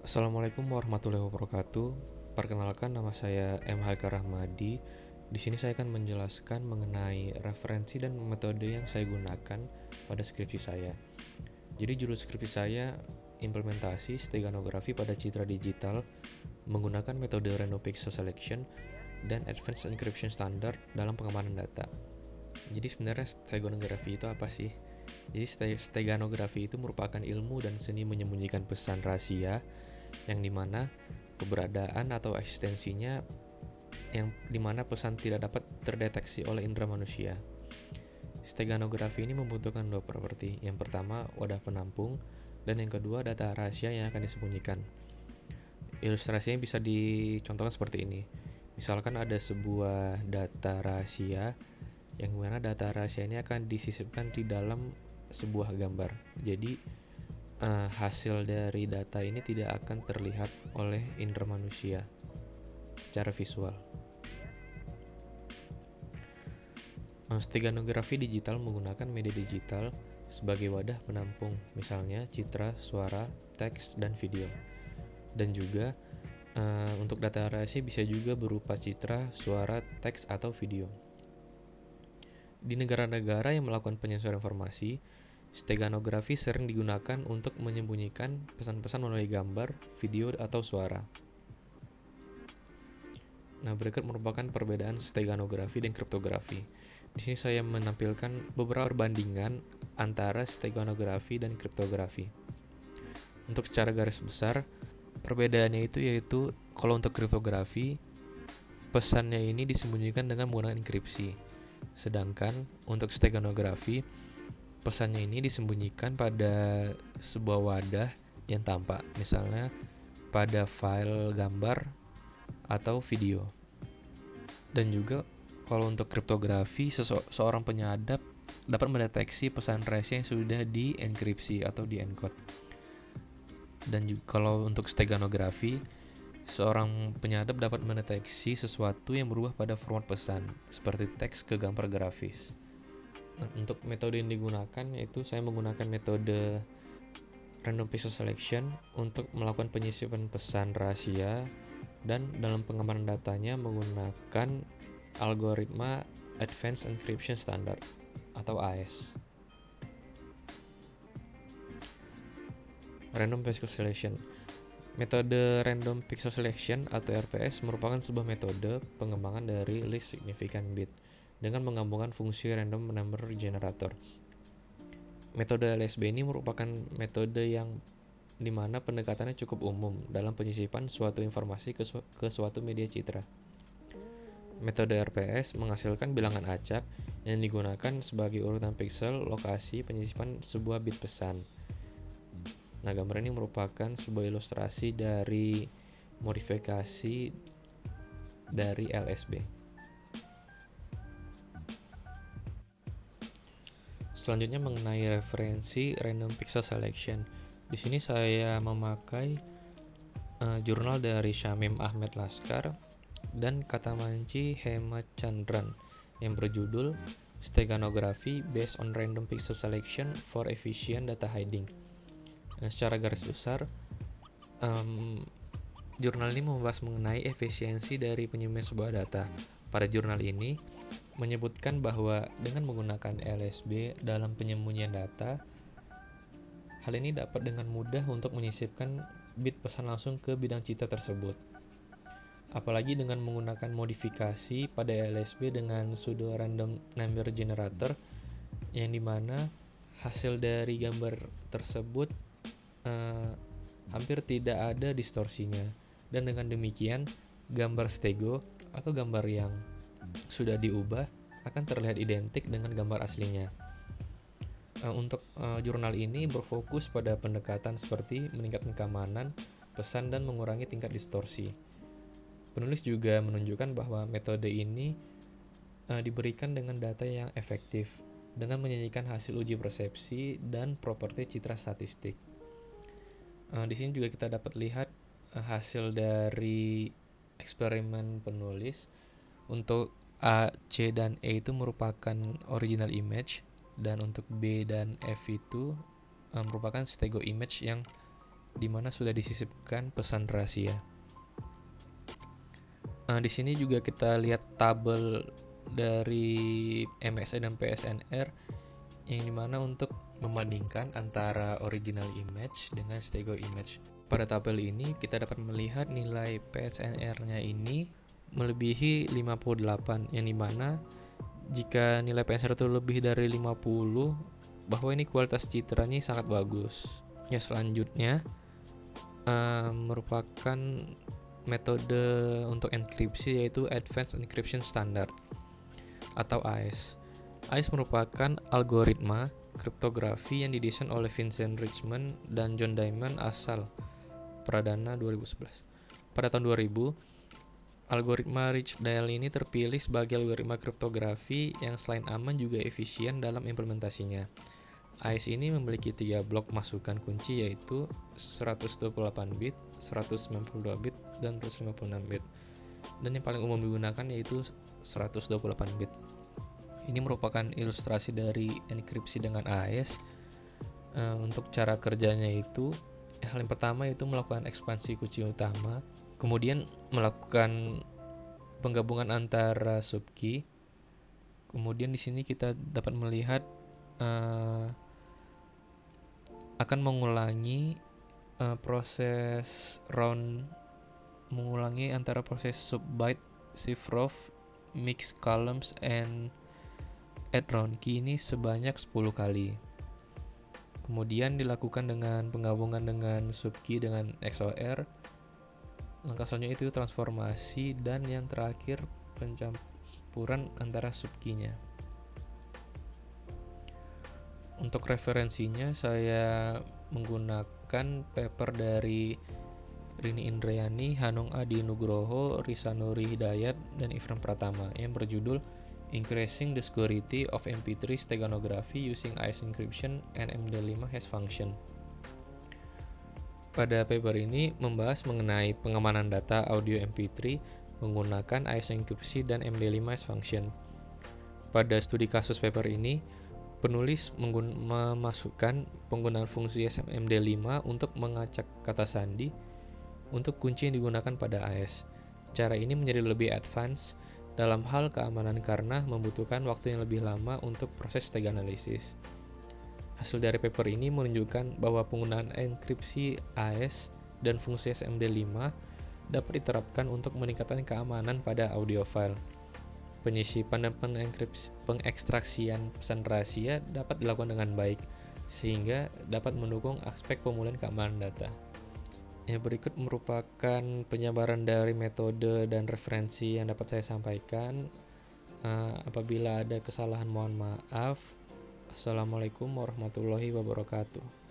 Assalamualaikum warahmatullahi wabarakatuh. Perkenalkan, nama saya M. Haikar Rahmadi. Di sini saya akan menjelaskan mengenai referensi dan metode yang saya gunakan pada skripsi saya. Jadi judul skripsi saya implementasi steganografi pada citra digital menggunakan metode random pixel selection dan advanced encryption standard dalam pengamanan data. Jadi sebenarnya steganografi itu apa sih? Jadi steganografi itu merupakan ilmu dan seni menyembunyikan pesan rahasia yang dimana keberadaan atau eksistensinya yang dimana pesan tidak dapat terdeteksi oleh indera manusia. Steganografi ini membutuhkan dua properti. Yang pertama, wadah penampung, dan yang kedua, data rahasia yang akan disembunyikan. Ilustrasinya bisa dicontohkan seperti ini. Misalkan ada sebuah data rahasia yang dimana data rahasia ini akan disisipkan di dalam sebuah gambar. Jadi hasil dari data ini tidak akan terlihat oleh indera manusia secara visual. Steganografi digital menggunakan media digital sebagai wadah penampung, misalnya citra, suara, teks, dan video. Dan juga untuk data rahasia bisa juga berupa citra, suara, teks, atau video. Di negara-negara yang melakukan penyensoran informasi, steganografi sering digunakan untuk menyembunyikan pesan-pesan melalui gambar, video, atau suara. Nah, berikut merupakan perbedaan steganografi dan kriptografi. Di sini saya menampilkan beberapa perbandingan antara steganografi dan kriptografi. Untuk secara garis besar, perbedaannya yaitu kalau untuk kriptografi, pesannya ini disembunyikan dengan menggunakan enkripsi. Sedangkan untuk steganografi, pesannya ini disembunyikan pada sebuah wadah yang tampak, misalnya pada file gambar atau video. Dan juga kalau untuk kriptografi, seorang penyadap dapat mendeteksi pesan rahasia yang sudah dienkripsi atau diencode. Dan juga kalau untuk steganografi, seorang penyadap dapat mendeteksi sesuatu yang berubah pada format pesan, seperti teks ke gambar grafis. Nah, untuk metode yang digunakan yaitu saya menggunakan metode random pixel selection untuk melakukan penyisipan pesan rahasia, dan dalam pengamanan datanya menggunakan algoritma Advanced Encryption Standard atau AES. Random Pixel Selection. Metode Random Pixel Selection atau RPS merupakan sebuah metode pengembangan dari Least Significant Bit dengan menggabungkan fungsi Random Number Generator. Metode LSB ini merupakan metode yang dimana pendekatannya cukup umum dalam penyisipan suatu informasi ke suatu media citra. Metode RPS menghasilkan bilangan acak yang digunakan sebagai urutan pixel lokasi penyisipan sebuah bit pesan. Nah, gambar ini merupakan sebuah ilustrasi dari modifikasi dari LSB. Selanjutnya mengenai referensi random pixel selection. Di sini saya memakai jurnal dari Syamim Ahmed Laskar dan Katamanci Hemachandran yang berjudul Steganography Based on Random Pixel Selection for Efficient Data Hiding. Secara garis besar, jurnal ini membahas mengenai efisiensi dari penyembunyian sebuah data. Pada jurnal ini menyebutkan bahwa dengan menggunakan LSB dalam penyembunyian data, hal ini dapat dengan mudah untuk menyisipkan bit pesan langsung ke bidang citra tersebut. Apalagi dengan menggunakan modifikasi pada LSB dengan pseudo random number generator, yang dimana hasil dari gambar tersebut hampir tidak ada distorsinya, dan dengan demikian gambar stego atau gambar yang sudah diubah akan terlihat identik dengan gambar aslinya. Untuk jurnal ini berfokus pada pendekatan seperti meningkatkan keamanan pesan dan mengurangi tingkat distorsi. Penulis juga menunjukkan bahwa metode ini diberikan dengan data yang efektif dengan menyanyikan hasil uji persepsi dan properti citra statistik. Di sini juga kita dapat lihat hasil dari eksperimen penulis. Untuk A, C, dan E itu merupakan original image, dan untuk B dan F itu merupakan stego image yang di mana sudah disisipkan pesan rahasia. Di sini juga kita lihat tabel dari MSI dan PSNR yang dimana untuk membandingkan antara original image dengan stego image. Pada tabel ini kita dapat melihat nilai PSNR-nya ini melebihi 58, yang dimana jika nilai PSNR itu lebih dari 50, bahwa ini kualitas citranya sangat bagus. Ya, selanjutnya merupakan metode untuk enkripsi, yaitu Advanced Encryption Standard atau AES. AES merupakan algoritma kriptografi yang didesain oleh Vincent Richmond dan John Diamond asal Pradana 2011. Pada tahun 2000, algoritma Rich-Dial ini terpilih sebagai algoritma kriptografi yang selain aman juga efisien dalam implementasinya. AES ini memiliki 3 blok masukan kunci, yaitu 128 bit, 192 bit, dan 156 bit. Dan yang paling umum digunakan yaitu 128 bit. Ini merupakan ilustrasi dari enkripsi dengan AES. Untuk cara kerjanya itu, hal yang pertama itu melakukan ekspansi kunci utama, kemudian melakukan penggabungan antara subkey. Kemudian di sini kita dapat melihat akan mengulangi proses round, mengulangi antara proses sub-byte, shift-row, mix columns, and add round key ini sebanyak 10 kali. Kemudian dilakukan dengan penggabungan dengan subkey dengan XOR. Langkah selanjutnya itu transformasi, dan yang terakhir pencampuran antara subkey-nya. Untuk referensinya saya menggunakan paper dari Rini Indrayani, Hanung Adi Nugroho, Risanuri Hidayat, dan Ifran Pratama yang berjudul Increasing the Security of MP3 Steganography Using AES Encryption and MD5 Hash Function. Pada paper ini membahas mengenai pengamanan data audio MP3 menggunakan AES Encryption dan MD5 Hash Function. Pada studi kasus paper ini, penulis memasukkan penggunaan fungsi SMD5 untuk mengacak kata sandi untuk kunci yang digunakan pada AES. Cara ini menjadi lebih advance dalam hal keamanan karena membutuhkan waktu yang lebih lama untuk proses tag analisis. Hasil dari paper ini menunjukkan bahwa penggunaan enkripsi AES dan fungsi SMD5 dapat diterapkan untuk meningkatkan keamanan pada audio file. Penyisipan dan pengekstraksian pesan rahasia dapat dilakukan dengan baik, sehingga dapat mendukung aspek pemulihan keamanan data. Yang berikut merupakan penyabaran dari metode dan referensi yang dapat saya sampaikan. Apabila ada kesalahan mohon maaf. Assalamualaikum warahmatullahi wabarakatuh.